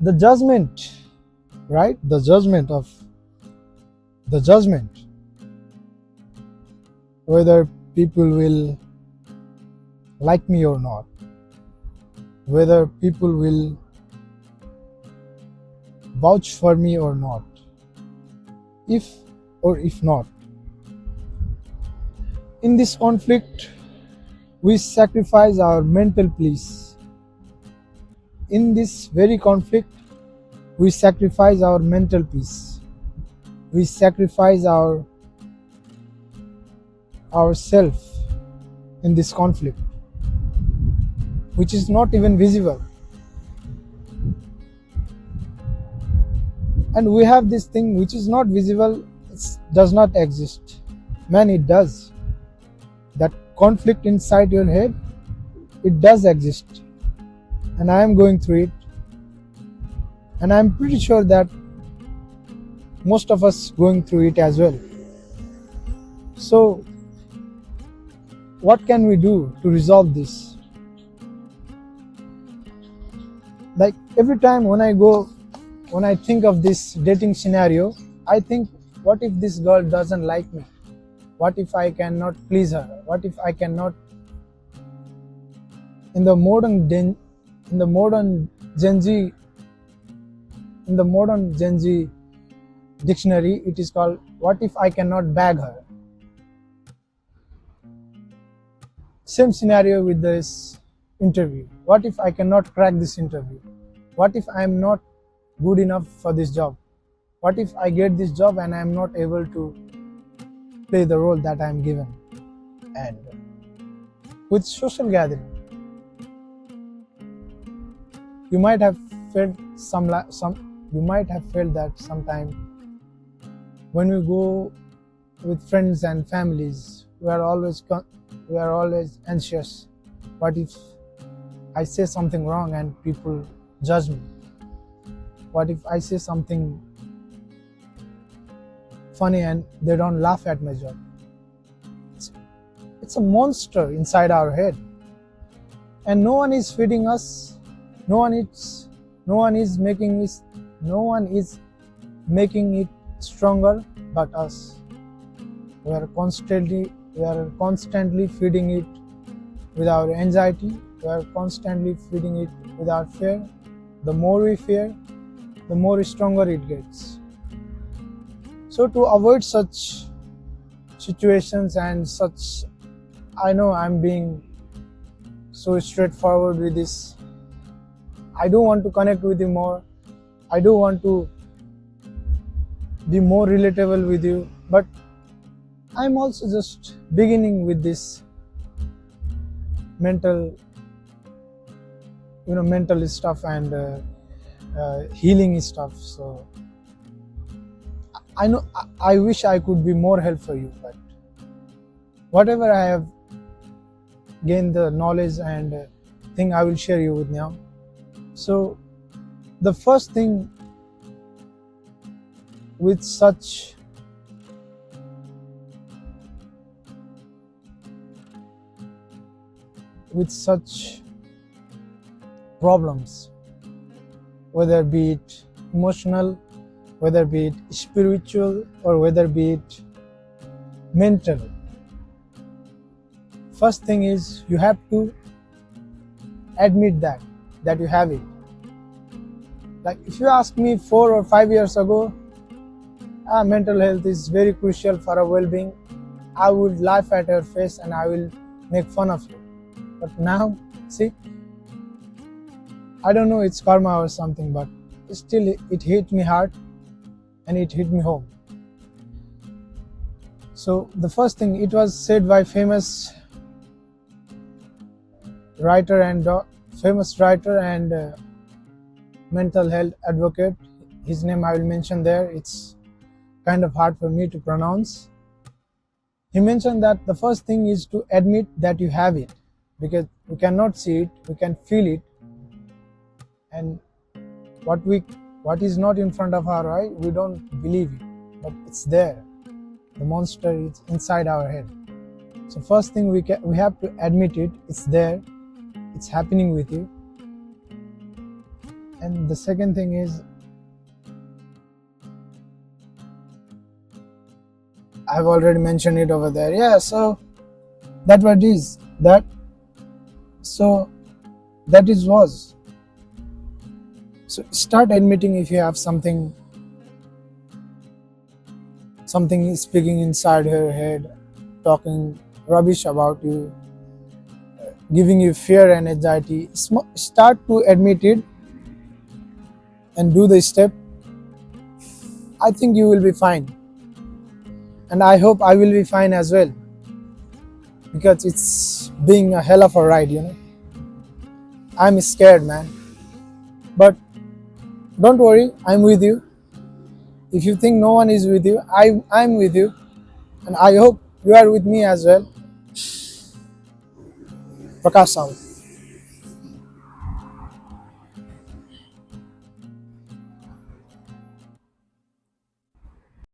The judgment, right? The judgment, whether people will like me or not, whether people will vouch for me or not, if or if not. In this conflict, we sacrifice our mental peace. In this very conflict, we sacrifice our mental peace. We sacrifice ourself in this conflict, which is not even visible. And we have this thing which is not visible, it does not exist. Man, it does. That conflict inside your head, it does exist. And I am going through it. And I'm pretty sure that most of us going through it as well. So, what can we do to resolve this? Like every time when I think of this dating scenario, I think, what if this girl doesn't like me? What if I cannot please her? What if I cannot? In the modern Gen Z dictionary, it is called, what if I cannot bag her? Same scenario with this interview. What if I cannot crack this interview? What if I am not good enough for this job? What if I get this job and I am not able to play the role that I am given? And with social gathering, you might have felt that sometime when we go with friends and families, we are always anxious. What if I say something wrong and people judge me? What if I say something funny and they don't laugh at my joke? It's a monster inside our head, and no one is feeding us. No one is making it stronger but us. We are constantly feeding it with our anxiety. We are constantly feeding it with our fear. The more we fear, the more stronger it gets. So to avoid such situations and such, I know I'm being so straightforward with this. I do want to connect with you more. I do want to be more relatable with you, but I'm also just beginning with this mental stuff and healing stuff. So I know I wish I could be more help for you, but whatever I have gained the knowledge and thing, I will share you with now. So the first thing with such problems, whether be it emotional, whether be it spiritual, or whether be it mental, first thing is you have to admit that you have it. Like if you ask me 4 or 5 years ago, mental health is very crucial for our well-being, I would laugh at your face and I will make fun of you. But now, see, I don't know, it's karma or something, but still it hit me hard and it hit me home. So the first thing, it was said by famous writer and mental health advocate. His name I will mention there. It's kind of hard for me to pronounce. He mentioned that the first thing is to admit that you have it, because we cannot see it, we can feel it, and what is not in front of our eye, we don't believe it, but it's there. The monster is inside our head. So first thing, we have to admit it. It's there, it's happening with you. And the second thing is, I've already mentioned it over there. Yeah, so that what is that. So that is was. So start admitting if you have something is speaking inside her head, talking rubbish about you, giving you fear and anxiety. Start to admit it and do the step. I think you will be fine, and I hope I will be fine as well, because it's being a hell of a ride. I'm scared, man, but don't worry, I'm with you. If you think no one is with you, I'm with you, and I hope you are with me as well. Prakash out.